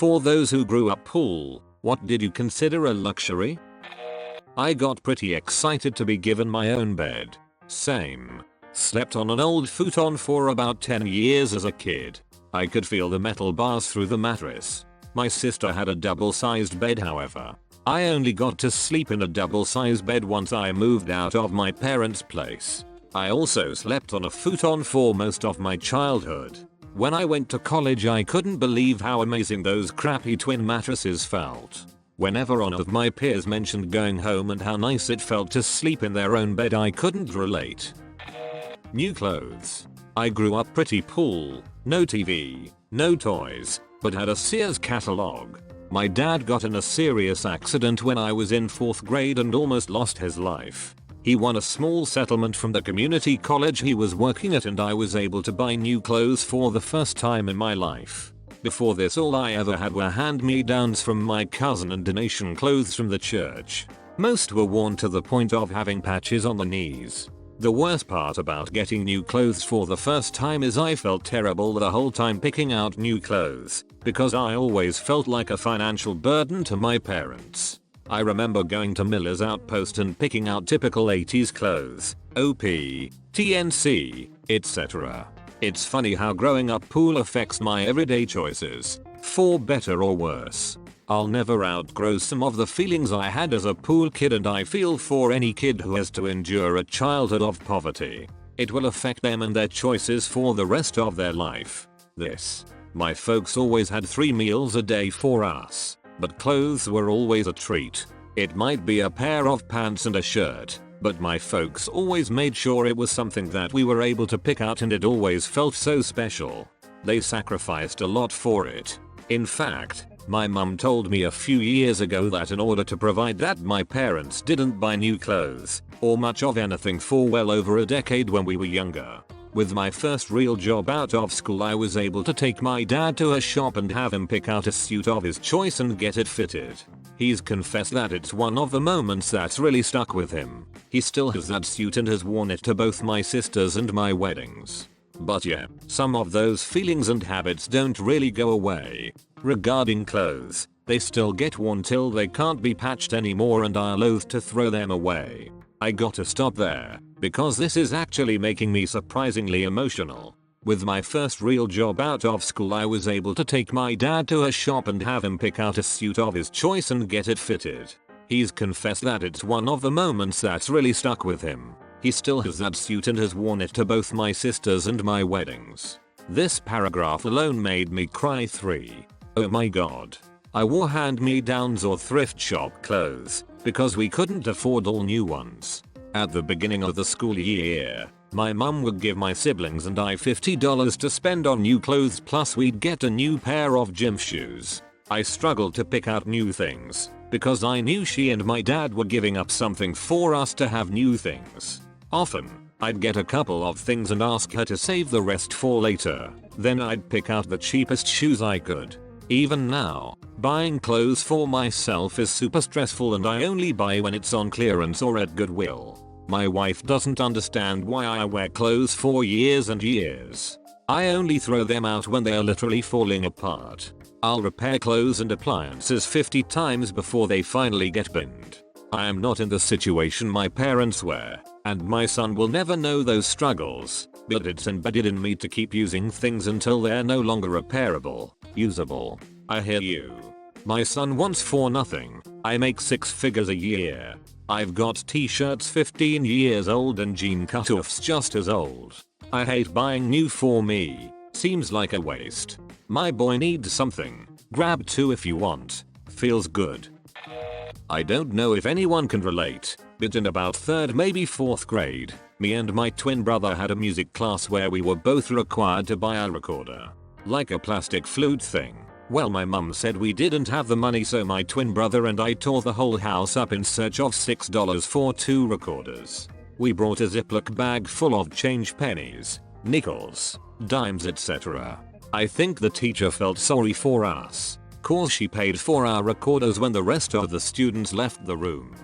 For those who grew up pool, what did you consider a luxury? I got pretty excited to be given my own bed. Same. Slept on an old futon for about 10 years as a kid. I could feel the metal bars through the mattress. My sister had a double-sized bed, however. I only got to sleep in a double-sized bed once I moved out of my parents' place. I also slept on a futon for most of my childhood. When I went to college, I couldn't believe how amazing those crappy twin mattresses felt. Whenever one of my peers mentioned going home and how nice it felt to sleep in their own bed, I couldn't relate. New clothes. I grew up pretty pool, no TV, no toys, but had a Sears catalog. My dad got in a serious accident when I was in 4th grade and almost lost his life. He won a small settlement from the community college he was working at, and I was able to buy new clothes for the first time in my life. Before this, all I ever had were hand-me-downs from my cousin and donation clothes from the church. Most were worn to the point of having patches on the knees. The worst part about getting new clothes for the first time is I felt terrible the whole time picking out new clothes, because I always felt like a financial burden to my parents. I remember going to Miller's Outpost and picking out typical 80s clothes, OP, TNC, etc. It's funny how growing up pool affects my everyday choices, for better or worse. I'll never outgrow some of the feelings I had as a pool kid, and I feel for any kid who has to endure a childhood of poverty. It will affect them and their choices for the rest of their life. My folks always had 3 meals a day for us, but clothes were always a treat. It might be a pair of pants and a shirt, but my folks always made sure it was something that we were able to pick out, and it always felt so special. They sacrificed a lot for it. In fact, my mum told me a few years ago that in order to provide that, my parents didn't buy new clothes or much of anything for well over a decade when we were younger. With my first real job out of school, I was able to take my dad to a shop and have him pick out a suit of his choice and get it fitted. He's confessed that it's one of the moments that's really stuck with him. He still has that suit and has worn it to both my sisters and my weddings. But yeah, some of those feelings and habits don't really go away. Regarding clothes, they still get worn till they can't be patched anymore, and are loath to throw them away. I gotta stop there, because this is actually making me surprisingly emotional. With my first real job out of school, I was able to take my dad to a shop and have him pick out a suit of his choice and get it fitted. He's confessed that it's one of the moments that's really stuck with him. He still has that suit and has worn it to both my sisters and my weddings. This paragraph alone made me cry. Oh my god. I wore hand-me-downs or thrift shop clothes because we couldn't afford all new ones. At the beginning of the school year, my mum would give my siblings and I $50 to spend on new clothes, plus we'd get a new pair of gym shoes. I struggled to pick out new things because I knew she and my dad were giving up something for us to have new things. Often, I'd get a couple of things and ask her to save the rest for later. Then I'd pick out the cheapest shoes I could. Even now, buying clothes for myself is super stressful, and I only buy when it's on clearance or at Goodwill. My wife doesn't understand why I wear clothes for years and years. I only throw them out when they are literally falling apart. I'll repair clothes and appliances 50 times before they finally get binned. I am not in the situation my parents were, and my son will never know those struggles, but it's embedded in me to keep using things until they're no longer repairable, usable. I hear you. My son wants for nothing. I make 6 figures a year. I've got t-shirts 15 years old and jean cutoffs just as old. I hate buying new for me. Seems like a waste. My boy needs something. Grab 2 if you want. Feels good. I don't know if anyone can relate, but in about 3rd, maybe 4th grade, me and my twin brother had a music class where we were both required to buy a recorder. Like a plastic flute thing. Well, my mum said we didn't have the money, so my twin brother and I tore the whole house up in search of $6 for 2 recorders. We brought a Ziploc bag full of change, pennies, nickels, dimes, etc. I think the teacher felt sorry for us, cause she paid for our recorders when the rest of the students left the room.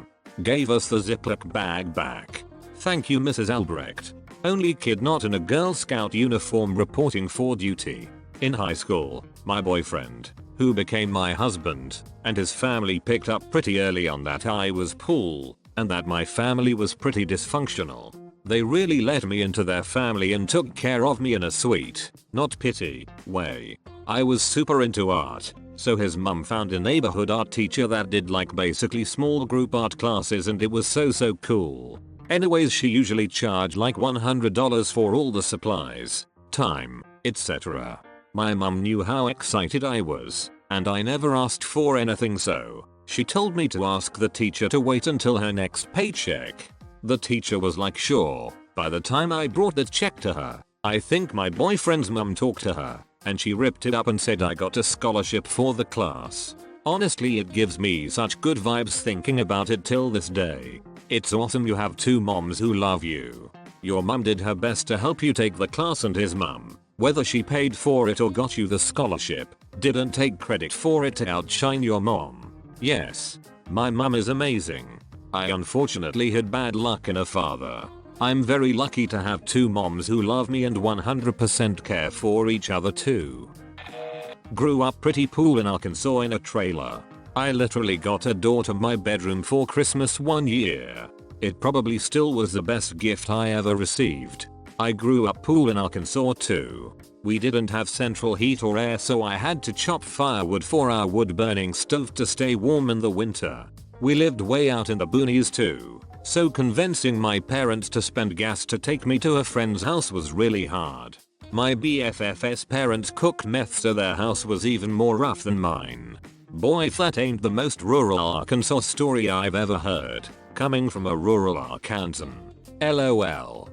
Gave us the Ziploc bag back. Thank you, Mrs. Albrecht. Only kid not in a Girl Scout uniform reporting for duty. In high school, my boyfriend, who became my husband, and his family picked up pretty early on that I was pool, and that my family was pretty dysfunctional. They really let me into their family and took care of me in a sweet, not pity, way. I was super into art, so his mum found a neighborhood art teacher that did like basically small group art classes, and it was so cool. Anyways, she usually charged like $100 for all the supplies, time, etc. My mum knew how excited I was, and I never asked for anything, so she told me to ask the teacher to wait until her next paycheck. The teacher was like, sure. By the time I brought the check to her, I think my boyfriend's mum talked to her, and she ripped it up and said I got a scholarship for the class. Honestly, it gives me such good vibes thinking about it till this day. It's awesome you have two moms who love you. Your mum did her best to help you take the class, and his mum, whether she paid for it or got you the scholarship, didn't take credit for it to outshine your mom. Yes, my mum is amazing. I unfortunately had bad luck in a father. I'm very lucky to have two moms who love me and 100% care for each other too. Grew up pretty poor in Arkansas in a trailer. I literally got a door to my bedroom for Christmas one year. It probably still was the best gift I ever received. I grew up poor in Arkansas too. We didn't have central heat or air, so I had to chop firewood for our wood burning stove to stay warm in the winter. We lived way out in the boonies too, so convincing my parents to spend gas to take me to a friend's house was really hard. My BFF's parents cooked meth, so their house was even more rough than mine. Boy, if that ain't the most rural Arkansas story I've ever heard, coming from a rural Arkansan. LOL.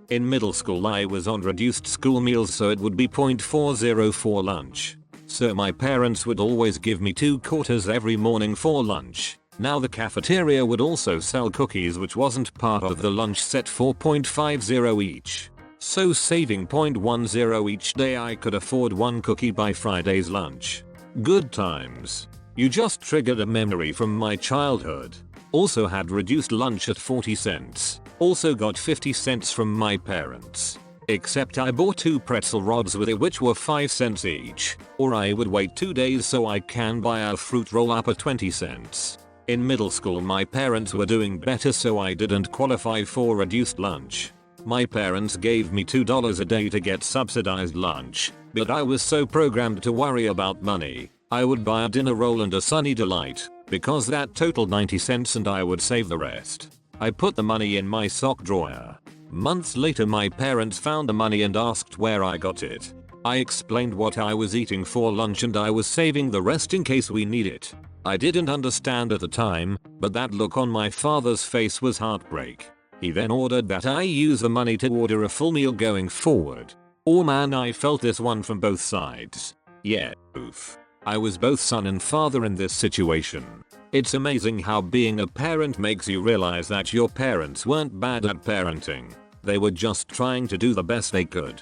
In middle school I was on reduced school meals, so it would be .40 for lunch. So my parents would always give me 2 quarters every morning for lunch. Now the cafeteria would also sell cookies, which wasn't part of the lunch set, for .50 each. So saving .10 each day, I could afford 1 cookie by Friday's lunch. Good times. You just triggered a memory from my childhood. Also had reduced lunch at 40 cents. Also got 50 cents from my parents. Except I bought 2 pretzel rods with it, which were 5 cents each, or I would wait 2 days so I can buy a fruit roll up at 20 cents. In middle school my parents were doing better, so I didn't qualify for reduced lunch. My parents gave me $2 a day to get subsidized lunch, but I was so programmed to worry about money, I would buy a dinner roll and a Sunny Delight, because that totaled 90 cents and I would save the rest. I put the money in my sock drawer. Months later my parents found the money and asked where I got it. I explained what I was eating for lunch and I was saving the rest in case we need it. I didn't understand at the time, but that look on my father's face was heartbreak. He then ordered that I use the money to order a full meal going forward. Oh man, I felt this one from both sides. Yeah, oof. I was both son and father in this situation. It's amazing how being a parent makes you realize that your parents weren't bad at parenting. They were just trying to do the best they could.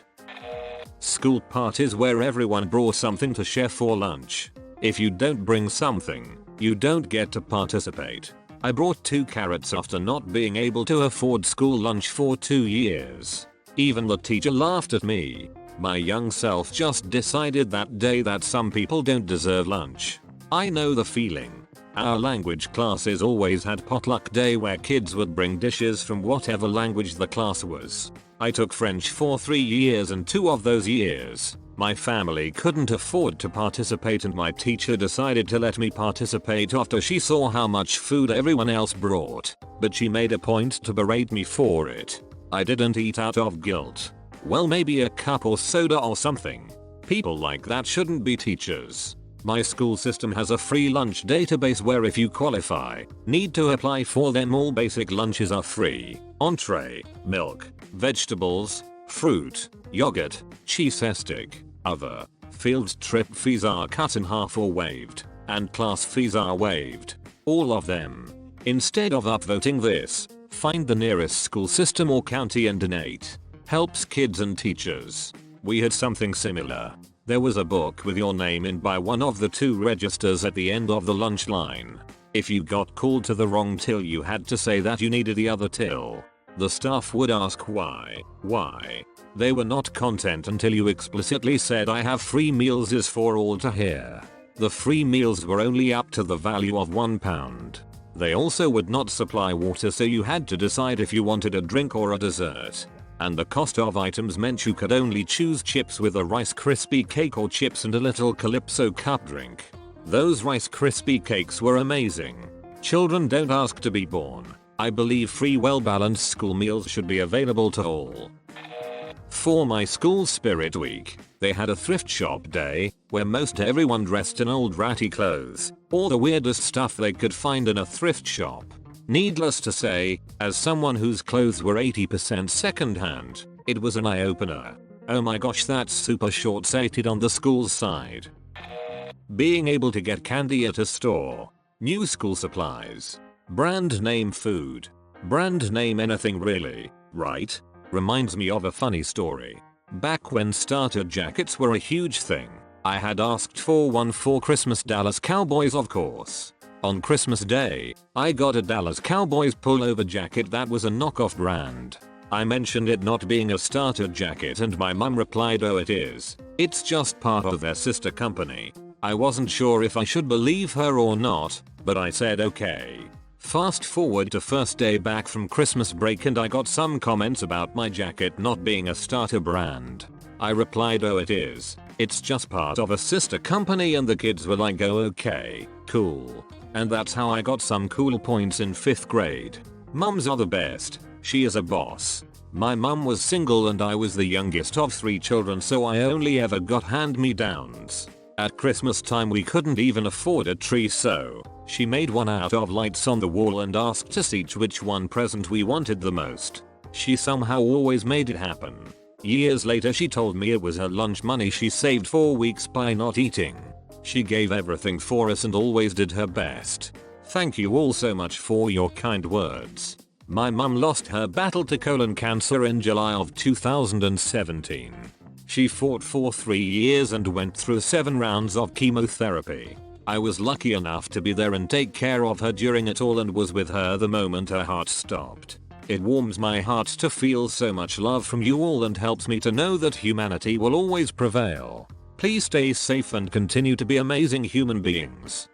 School parties where everyone brought something to share for lunch. If you don't bring something, you don't get to participate. I brought 2 carrots after not being able to afford school lunch for 2 years. Even the teacher laughed at me. My young self just decided that day that some people don't deserve lunch. I know the feeling. Our language classes always had potluck day where kids would bring dishes from whatever language the class was. I took French for 3 years, and 2 of those years, my family couldn't afford to participate, and my teacher decided to let me participate after she saw how much food everyone else brought, but she made a point to berate me for it. I didn't eat out of guilt. Well, maybe a cup or soda or something. People like that shouldn't be teachers. My school system has a free lunch database where if you qualify, need to apply for them. All basic lunches are free. Entree, milk, vegetables, fruit, yogurt, cheese stick, other. Field trip fees are cut in half or waived, and class fees are waived. All of them. Instead of upvoting this, find the nearest school system or county and donate. Helps kids and teachers. We had something similar. There was a book with your name in by one of the 2 registers at the end of the lunch line. If you got called to the wrong till, you had to say that you needed the other till. The staff would ask why. They were not content until you explicitly said I have free meals is for all to hear. The free meals were only up to the value of £1. They also would not supply water, so you had to decide if you wanted a drink or a dessert. And the cost of items meant you could only choose chips with a Rice Krispie cake or chips and a little Calypso cup drink. Those Rice Krispie cakes were amazing. Children don't ask to be born. I believe free well-balanced school meals should be available to all. For my school spirit week, they had a thrift shop day, where most everyone dressed in old ratty clothes, or the weirdest stuff they could find in a thrift shop. Needless to say, as someone whose clothes were 80% secondhand, it was an eye-opener. Oh my gosh, that's super short-sighted on the school's side. Being able to get candy at a store. New school supplies. Brand name food. Brand name anything really, right? Reminds me of a funny story. Back when starter jackets were a huge thing, I had asked for one for Christmas. Dallas Cowboys, of course. On Christmas Day, I got a Dallas Cowboys pullover jacket that was a knockoff brand. I mentioned it not being a starter jacket and my mum replied, oh it is. It's just part of their sister company. I wasn't sure if I should believe her or not, but I said okay. Fast forward to first day back from Christmas break and I got some comments about my jacket not being a starter brand. I replied, oh it is. It's just part of a sister company, and the kids were like, oh okay, cool. And that's how I got some cool points in 5th grade. Mums are the best. She is a boss. My mum was single and I was the youngest of 3 children, so I only ever got hand-me-downs. At Christmas time we couldn't even afford a tree, so she made one out of lights on the wall and asked us each which one present we wanted the most. She somehow always made it happen. Years later she told me it was her lunch money she saved 4 weeks by not eating. She gave everything for us and always did her best. Thank you all so much for your kind words. My mum lost her battle to colon cancer in July of 2017. She fought for 3 years and went through 7 rounds of chemotherapy. I was lucky enough to be there and take care of her during it all and was with her the moment her heart stopped. It warms my heart to feel so much love from you all and helps me to know that humanity will always prevail. Please stay safe and continue to be amazing human beings.